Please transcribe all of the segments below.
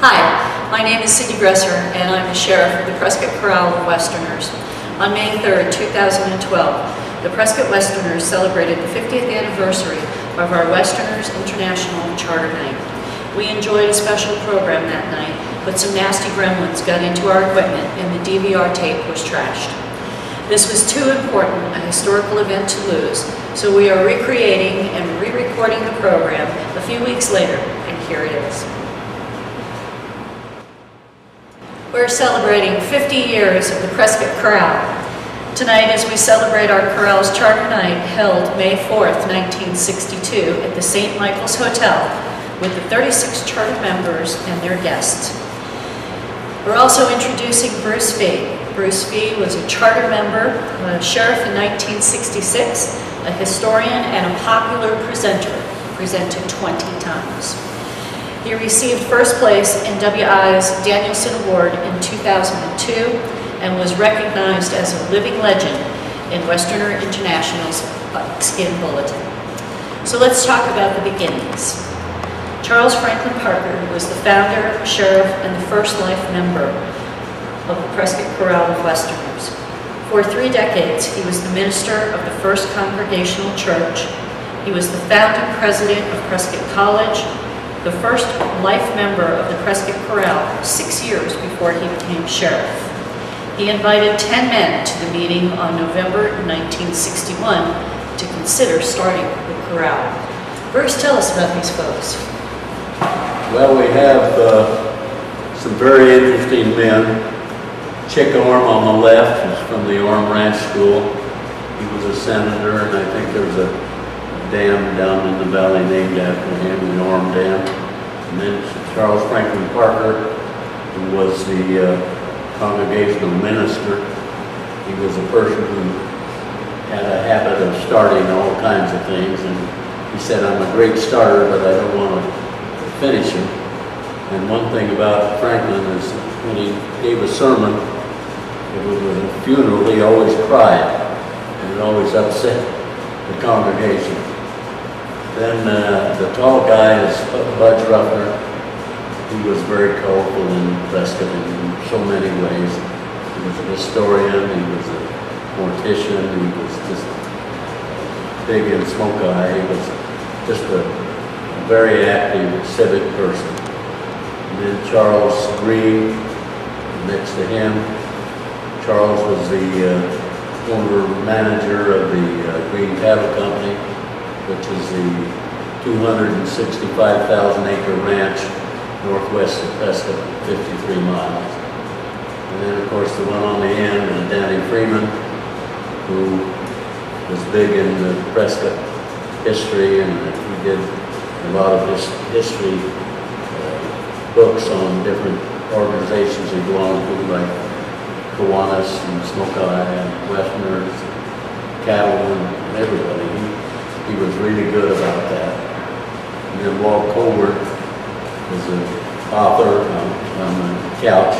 Hi, my name is Cindy Gresser, and I'm the Sheriff of the Prescott Chorale of Westerners. On May 3rd, 2012, the Prescott Westerners celebrated the 50th anniversary of our Westerners International Charter Night. We enjoyed a special program that night, but some nasty gremlins got into our equipment and the DVR tape was trashed. This was too important a historical event to lose, so we are recreating and re-recording the program a few weeks later, and here it is. We're celebrating 50 years of the Prescott Chorale. Tonight, as we celebrate our chorale's charter night held May 4th, 1962 at the St. Michael's Hotel with the 36 charter members and their guests. We're also introducing Bruce Fee. Bruce Fee was a charter member, a sheriff in 1966, a historian, and a popular presenter, presented 20 times. He received first place in WI's Danielson Award in 2002 and was recognized as a living legend in Westerner International's Buckskin Bulletin. So let's talk about the beginnings. Charles Franklin Parker was the founder, sheriff, and the first life member of the Prescott Chorale of Westerners. For 3 decades, he was the minister of the First Congregational Church. He was the founding president of Prescott College, the first life member of the Prescott Chorale 6 years before he became sheriff. He invited 10 men to the meeting on November 1961 to consider starting the chorale. Bruce, tell us about these folks. Well, we have some very interesting men. Chick Orme on the left is from the Orme Ranch School. He was a senator, and I think there's a dam down in the valley named after him, the Orme Dam. And then Charles Franklin Parker, who was the congregational minister. He was a person who had a habit of starting all kinds of things, and he said, "I'm a great starter, but I don't want to finish him." And one thing about Franklin is when he gave a sermon, if it was a funeral, he always cried, and it always upset the congregation. Then the tall guy is Budge Ruffner. He was very colorful in Prescott in so many ways. He was a historian, he was a mortician, he was just big in smoke eye. He was just a very active civic person. And then Charles Green, next to him. Charles was the former manager of the Green Cattle Company, which is the 265,000 acre ranch northwest of Prescott, 53 miles. And then of course the one on the end is Danny Freeman, who was big in the Prescott history, and he did a lot of history books on different organizations he belonged to, like Kiwanis and Smoke-Eye and Westerners, Cattlemen, and everybody. He was really good about that. And then Walt Colbert was an author on the couch,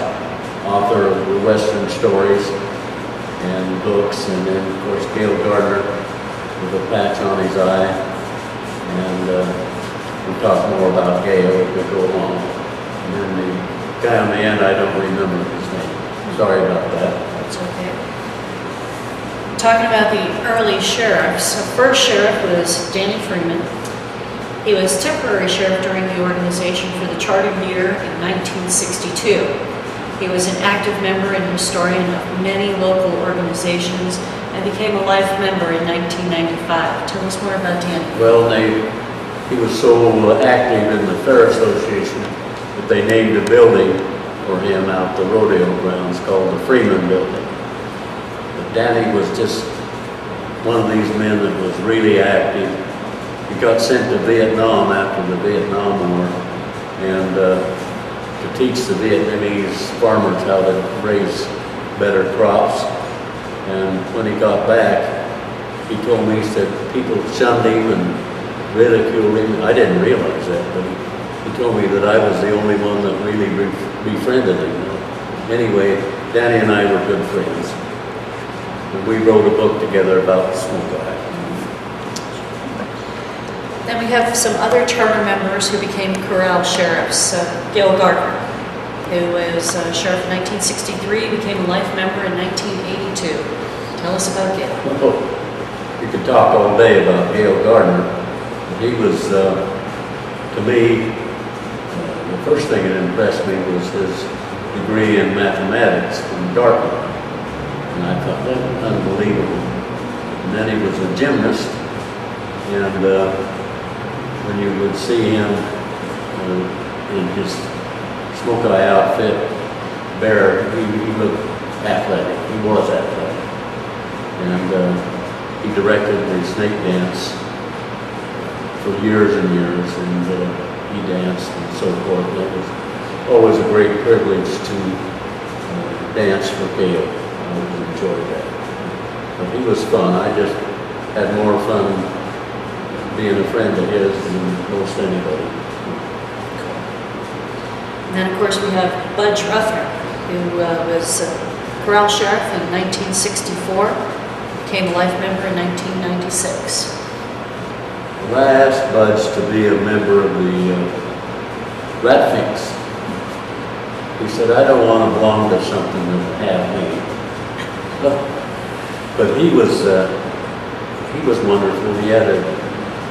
author of the Western stories and books, and then of course Gale Gardner with a patch on his eye. And we'll talk more about Gale as we go along. And then the guy on the end, I don't remember his name. Sorry about that. That's okay. Talking about the early sheriffs, the first sheriff was Danny Freeman. He was temporary sheriff during the organization for the charter year in 1962. He was an active member and historian of many local organizations and became a life member in 1995. Tell us more about Danny. Well, he was so active in the Fair Association that they named a building for him out the rodeo grounds called the Freeman Building. But Danny was just one of these men that was really active. He got sent to Vietnam after the Vietnam War, and to teach the Vietnamese farmers how to raise better crops. And when he got back, he told me, he said, people shunned him and ridiculed him. I didn't realize that, but he told me that I was the only one that really befriended him. Anyway, Danny and I were good friends. And we wrote a book together about Smoke-Eye. Then we have some other charter members who became chorale sheriffs. Gale Gardner. who was sheriff in 1963, became a life member in 1982. Tell us about Gail. Well, you could talk all day about Gail Gardner. He was, to me, the first thing that impressed me was his degree in mathematics from Dartmouth. And I thought that was unbelievable. And then he was a gymnast, and when you would see him in his smoke eye outfit, bare, he looked athletic. He was athletic. And he directed the snake dance for years and years, and he danced and so forth. And it was always a great privilege to dance for Gail. I always enjoyed that. But he was fun. I just had more fun being a friend of his than most anybody. And then, of course, we have Budge Ruffner, who was Corral Sheriff in 1964, became a life member in 1996. Well, I asked Budge to be a member of the Ratfinks. He said, I don't want to belong to something that would have me. But he was wonderful. He had a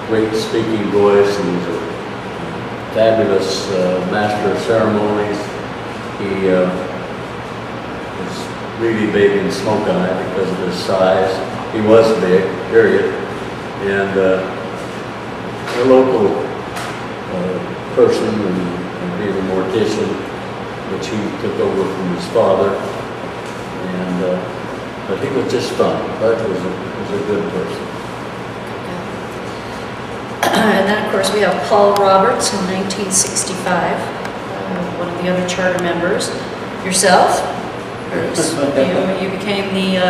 great speaking voice. He was a fabulous master of ceremonies. He was really big in smoke eye because of his size. He was big, period. And a local person and being a mortician, which he took over from his father. And but he was just fun. Bud was a good person. And then, of course, we have Paul Roberts in 1965, one of the other charter members. Yourself, Bruce, you became the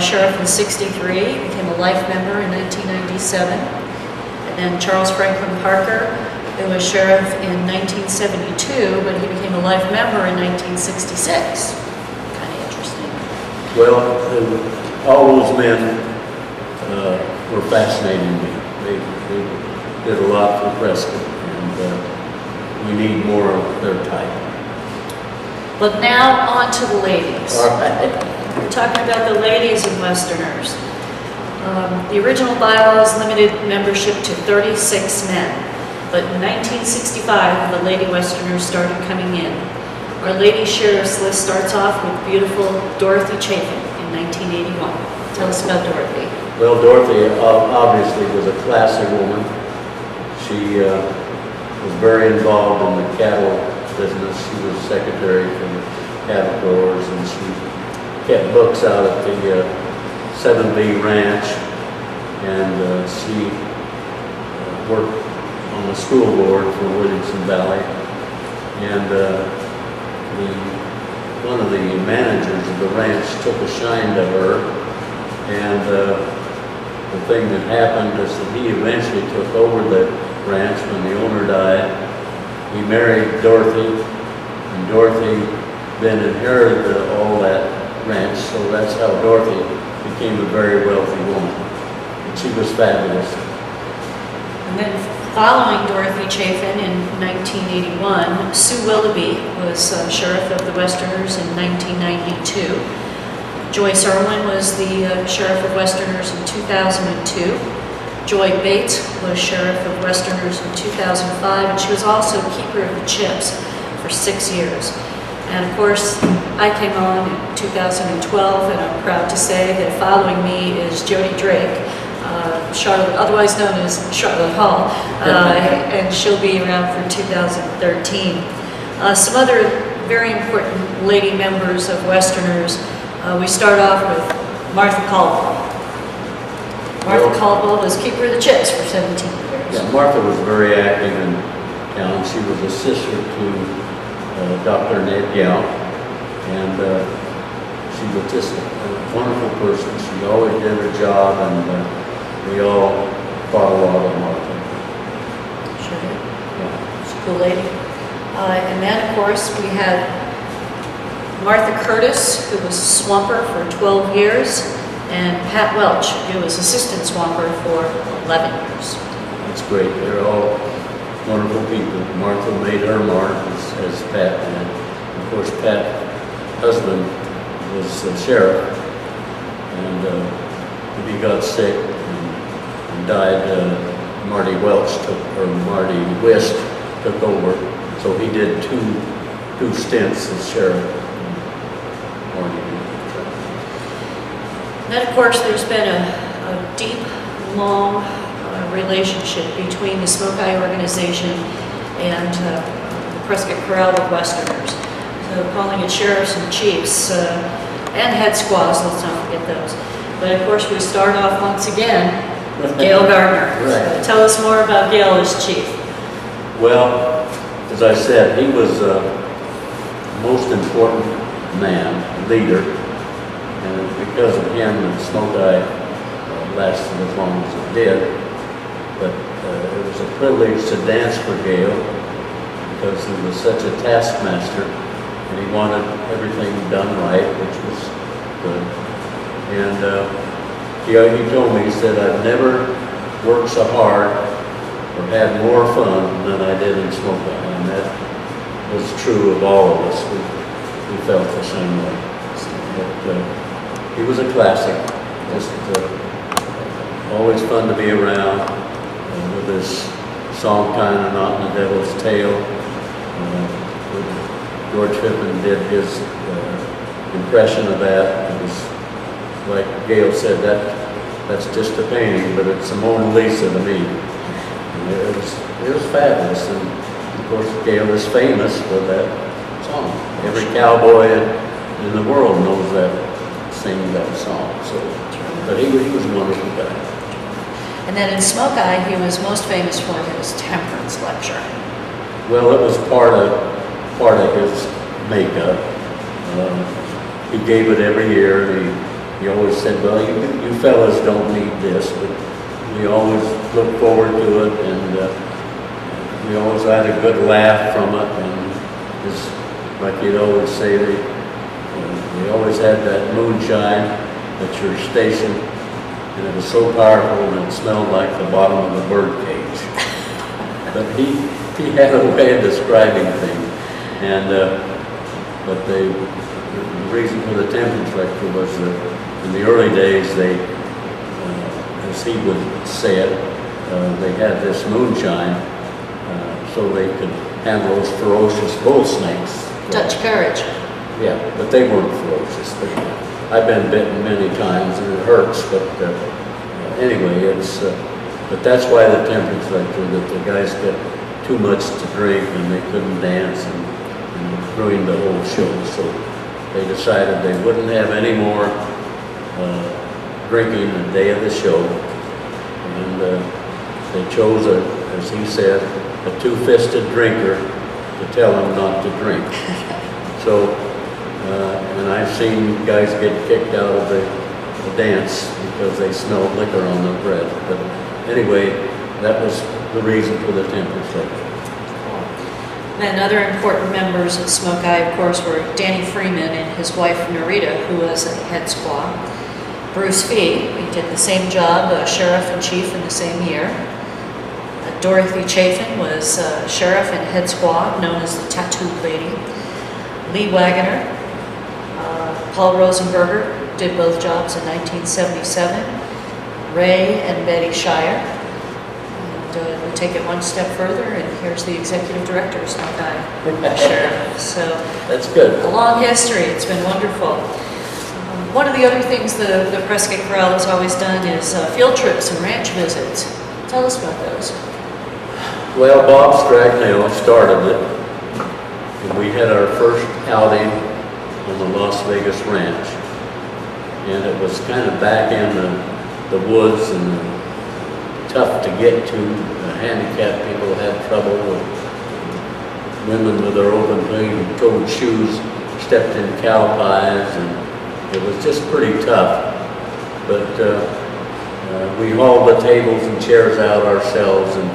sheriff in '63, became a life member in 1997. And then Charles Franklin Parker, who was sheriff in 1972, but he became a life member in 1966. Kind of interesting. Well, all those men were fascinating to me. They did a lot for Prescott, and we need more of their type. But now on to the ladies. All right. We're talking about the ladies of Westerners. The original bylaws limited membership to 36 men, but in 1965, the Lady Westerners started coming in. Our Lady Sheriff's list starts off with beautiful Dorothy Chafin in 1981. Tell us about Dorothy. Well, Dorothy obviously was a classy woman. She was very involved in the cattle business. She was secretary for the cattle growers, and she kept books out at the 7B Ranch, and she worked on the school board for Williamson Valley. And one of the managers of the ranch took a shine to her, and the thing that happened is that he eventually took over the ranch when the owner died. He married Dorothy, and Dorothy then inherited all that ranch, so that's how Dorothy became a very wealthy woman. And she was fabulous. And then following Dorothy Chafin in 1981, Sue Willoughby was sheriff of the Westerners in 1992. Joyce Irwin was the sheriff of Westerners in 2002. Joy Bates was sheriff of Westerners in 2005, and she was also keeper of the chips for 6 years. And of course, I came on in 2012, and I'm proud to say that following me is Jody Drake, Charlotte, otherwise known as Charlotte Hall, and she'll be around for 2013. Some other very important lady members of Westerners. We start off with Martha Caldwell. Martha Caldwell was keeper of the chips for 17 years. Yeah, Martha was very active in town. She was a sister to Dr. Ned Yow, and she was just a wonderful person. She always did her job, and we all thought a lot of Martha. Sure did. Yeah. She's a cool lady. And then, of course, we had Martha Curtis, who was swamper for 12 years, and Pat Welch, who was assistant swamper for 11 years. That's great. They're all wonderful people. Martha made her mark, as Pat did. of course, Pat's husband was the sheriff, and when he got sick and died, Marty West took over. So he did two stints as sheriff. Marty. Then, of course, there's been a deep, long relationship between the Smoke Eye organization and the Prescott Corral of Westerners. So calling it sheriffs and chiefs and head squaws, let's not forget those. But of course, we start off once again with Gail Gardner. Right. So tell us more about Gail as chief. Well, as I said, he was the most important man, leader, and because of him, the Smoke Eye lasted as long as it did. But it was a privilege to dance for Gail because he was such a taskmaster, and he wanted everything done right, which was good. And he told me, he said, "I've never worked so hard or had more fun than I did in Smoke Eye," and that was true of all of us. We felt the same way. But he was a classic, just always fun to be around with his song kind of Not in the Devil's Tail. George Pippin did his impression of that. It was, like Gail said, that's just a painting, but it's a Mona Lisa to me. And it was fabulous, and of course Gail is famous for that song. Every cowboy in the world knows that, singing that song. So, but he was a wonderful guy. And then in Smoke Eye, he was most famous for his temperance lecture. Well, it was part of his makeup. He gave it every year, and he always said, "Well, you fellas don't need this," but we always looked forward to it, and we always had a good laugh from it. And just like you'd always say, we always had that moonshine at your station, and it was so powerful, and it smelled like the bottom of a bird cage. But he had a way of describing things, and but the reason for the temperance lecture was that in the early days, they, as he would say it, they had this moonshine so they could handle those ferocious bull snakes. Dutch courage. Yeah, but they weren't ferocious. I've been bitten many times and it hurts, but anyway, but that's why the temperance lecture, that the guys got too much to drink and they couldn't dance and ruined the whole show. So they decided they wouldn't have any more drinking the day of the show. And they chose, as he said, a two-fisted drinker to tell him not to drink. So, and I've seen guys get kicked out of the dance because they smelled liquor on their breath. But anyway, that was the reason for the temperance lecture. And other important members of Smoke Eye, of course, were Danny Freeman and his wife Narita, who was a head squaw. Bruce Fee, he did the same job, sheriff and chief in the same year. Dorothy Chafin was sheriff and head squaw, known as the Tattooed Lady. Lee Wagoner, Paul Rosenberger did both jobs in 1977. Ray and Betty Shire. And we'll take it one step further, and here's the executive director of Smoke Eye Sheriff. So that's good. A long history. It's been wonderful. One of the other things the Prescott Corral has always done is field trips and ranch visits. Tell us about those. Well, Bob Stragnell started it, and we had our first outing on the Las Vegas Ranch. And it was kind of back in the woods and tough to get to. The handicapped people had trouble with women with their open-toed shoes, stepped in cow pies, and it was just pretty tough. But we hauled the tables and chairs out ourselves, and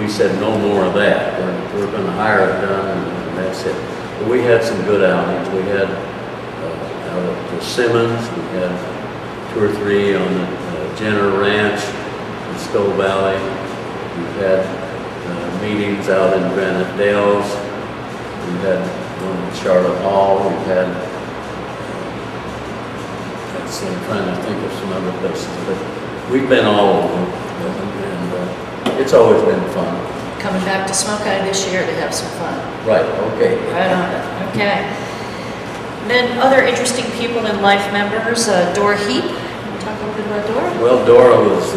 we said no more of that. We're going to hire it done, and that's it. But we had some good outings. We had out at the Simmons, we had 2 or 3 on the Jenner Ranch in Skull Valley. We've had meetings out in Granite Dells. We've had one in Charlotte Hall. We've had, let's see, I'm trying to think of some other places, but we've been all over, and it's always been fun. Coming back to Smoke Eye this year to have some fun. Right, okay. Right on it, okay. Then other interesting people in life members, Dora Heap. Can you talk a little bit about Dora? Well, Dora was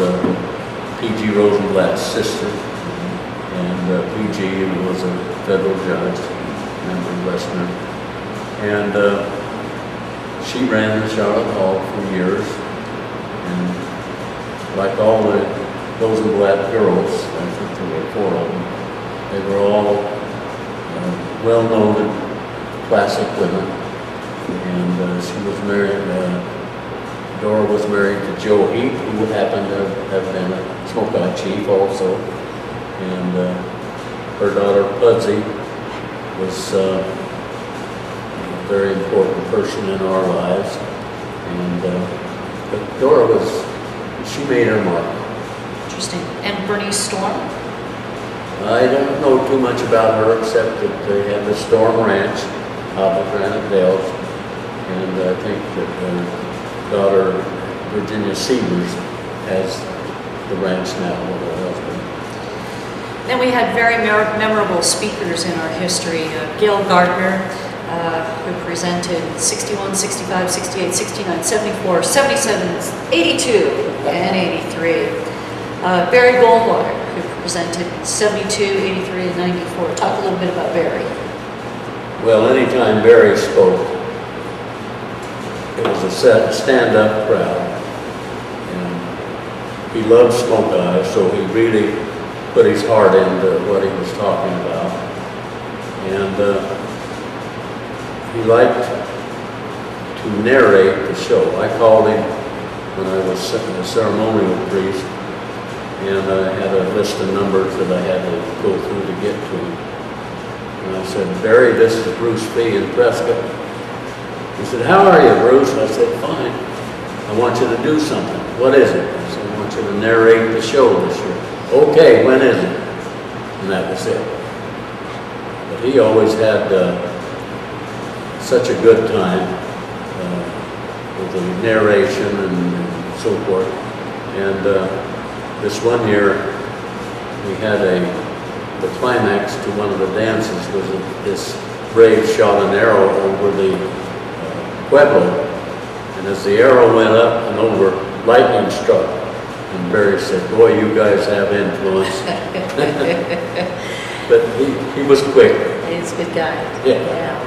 P.G. Rosenblatt's sister, and P.G. was a federal judge, member of Western, and she ran the Charlotte Hall for years, and like all the Rosenblatt girls, I think there were 4 of them, they were all well-known classic women, and she was married, Dora was married to Joe Heap, who happened to have been a Smoke Eye chief also, and her daughter Pudsey was a very important person in our lives, and but Dora she made her mark. Interesting. And Bernice Storm? I don't know too much about her except that they have the Storm Ranch out of Granite Dells, and I think that her daughter Virginia Sievers has the ranch now with her husband. Then we had very memorable speakers in our history. Gail Gardner, who presented 61, 65, 68, 69, 74, 77, 82, and 83. Barry Goldwater, who presented 72, 83, and 94. Talk a little bit about Barry. Well, anytime Barry spoke, it was a stand-up crowd. And he loved Smoke Eye, so he really put his heart into what he was talking about. And he liked to narrate the show. I called him when I was a ceremonial priest, and I had a list of numbers that I had to go through to get to him. And I said, Barry, this is Bruce Fee in Prescott. He said, how are you, Bruce? I said, fine. I want you to do something. What is it? I said, I want you to narrate the show this year. Okay, when is it? And that was it. But he always had such a good time with the narration and so forth. And this one year, we had the climax to one of the dances was this brave shot an arrow over the Pueblo. And as the arrow went up and over, lightning struck. And Barry said, boy, you guys have influence. But he was quick. He's a good guy. Yeah.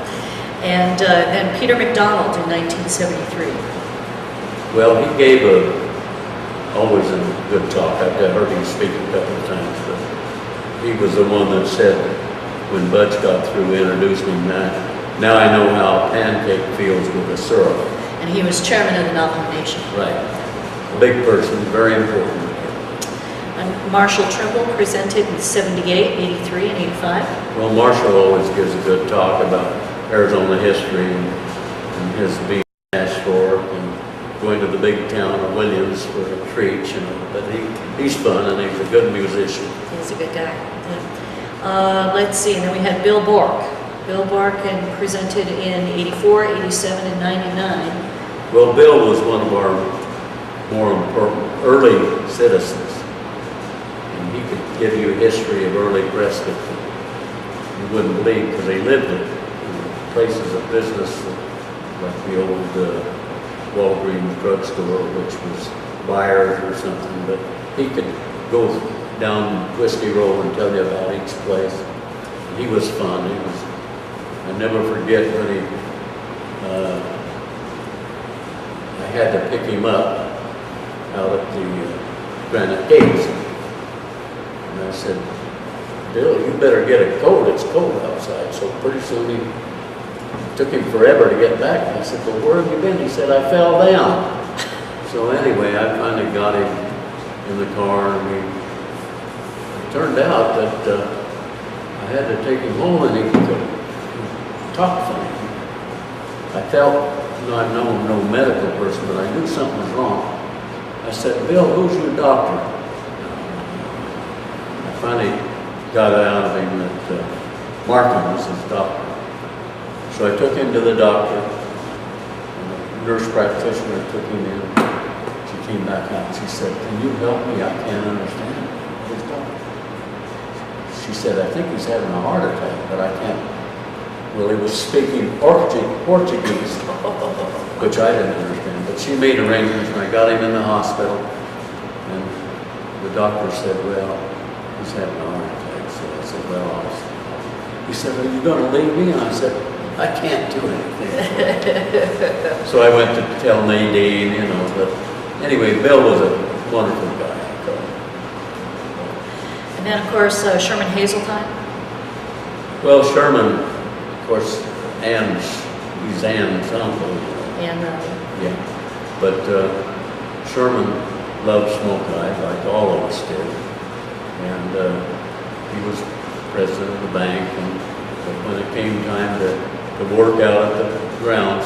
And then Peter McDonald in 1973. Well, he gave always a good talk. I've heard him speak a couple of times, but he was the one that said, when Budge got through introducing him, now I know how a pancake feels with the syrup. And he was chairman of the Navajo Nation. Right. A big person, very important. And Marshall Trimble presented in 78, 83, and 85. Well, Marshall always gives a good talk about Arizona history and his being Ashford and going to the big town of Williams for a treat, But he's fun and he's a good musician. He's a good guy. Yeah. Let's see, and then we had Bill Bork. Bill Bork and presented in 84, 87, and 99. Well, Bill was one of our more important early citizens. And he could give you a history of early Prescott that you wouldn't believe because he lived it. Places of business like the old Walgreens drugstore, which was Byers or something, but he could go down Whiskey Row and tell you about each place. And he was fun. I never forget when I had to pick him up out at the Granite Gates. And I said, Bill, you better get a coat. It's cold outside. So pretty soon he took him forever to get back. And I said, well, where have you been? He said, I fell down. So anyway, I finally got him in the car, and it turned out that I had to take him home, and he could talk funny. I felt, I'm no medical person, but I knew something was wrong. I said, Bill, who's your doctor? I finally got it out of him that Markham was his doctor. So I took him to the doctor. The nurse practitioner took him in. She came back out. She said, "Can you help me? I can't understand what he's talking." She said, "I think he's having a heart attack, but I can't." Well, he was speaking Portuguese, which I didn't understand. But she made arrangements, and I got him in the hospital. And the doctor said, "Well, he's having a heart attack." So I said, "Well," he said, "Are you going to leave me?" And I said, "I can't do anything." So I went to tell Nadine, you know, but anyway, Bill was a wonderful guy. And then, of course, Sherman Hazeltine. Well, Sherman, of course, he's Ann's uncle. And Yeah, but Sherman loved Smoke Eye, like all of us did. And he was president of the bank, and when it came time to work out at the grounds,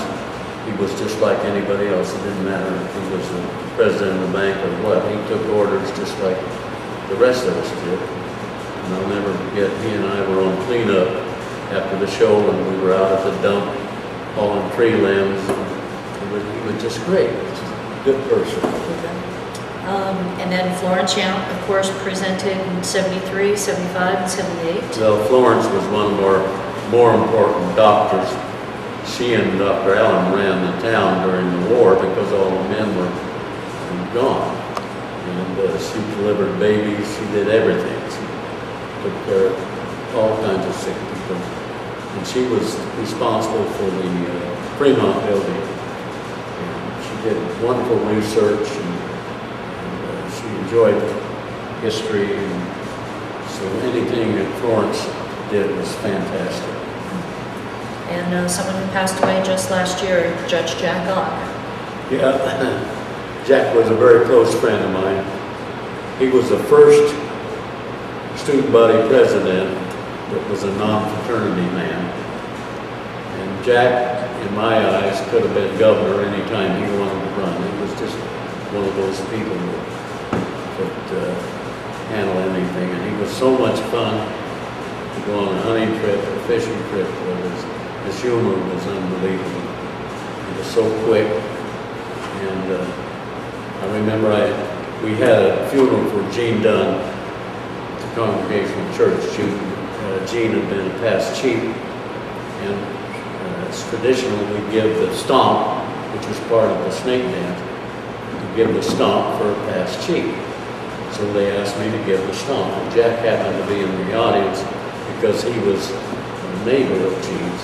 he was just like anybody else. It didn't matter if he was the president of the bank or what. He took orders just like the rest of us did. And I'll never forget, he and I were on cleanup after the show, and we were out at the dump hauling tree limbs. He was just great. Good person. and then Florence Yount, of course, presented in 73, 75, and 78. Well, Florence was one of our more important doctors. She and Dr. Allen ran the town during the war because all the men were gone. And she delivered babies, she did everything. She took care of all kinds of sick people. And she was responsible for the Fremont building. And she did wonderful research, and she enjoyed history. And so anything that Florence did was fantastic. And someone who passed away just last year, Judge Jack Ock. Yeah, Jack was a very close friend of mine. He was the first student body president that was a non-fraternity man. And Jack, in my eyes, could have been governor anytime he wanted to run. He was just one of those people that could handle anything. And he was so much fun to go on a hunting trip, a fishing trip. His humor was unbelievable. He was so quick. And I remember we had a funeral for Gene Dunn at the Congregational Church. Gene had been a past chief, and it's traditional we give the stomp, which is part of the snake dance, to give the stomp for a past chief. So they asked me to give the stomp. And Jack happened to be in the audience because he was a neighbor of Gene's.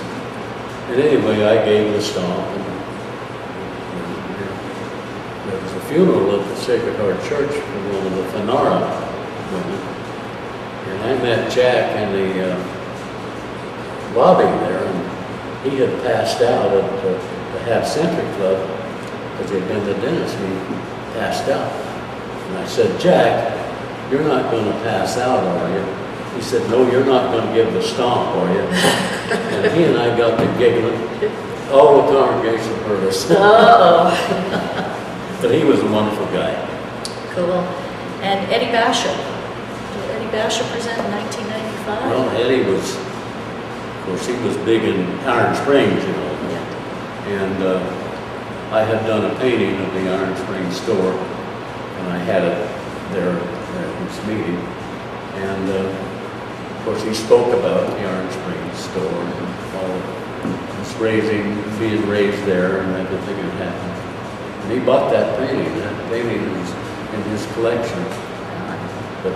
And anyway, I gave the stomp. And there was a funeral at the Sacred Heart Church for one of the Fanara women. And I met Jack in the lobby there, and he had passed out at the Half Century Club because he'd been to the dentist, and he passed out. And I said, "Jack, you're not going to pass out, are you?" He said, "No, you're not going to give the stomp, are you?" And he and I got to giggling. All the congregation heard us. Uh-oh. But he was a wonderful guy. Cool. And Eddie Basha. Did Eddie Basha present in 1995? Well, Eddie was, of course, he was big in Iron Springs, you know. Yeah. And I had done a painting of the Iron Springs store, and I had it there at this meeting. And of course, he spoke about the Iron Springs store and all this being raised there, and everything that happened. And he bought that painting. That painting is in his collection. But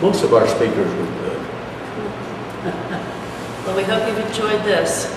most of our speakers were good. Well, we hope you've enjoyed this.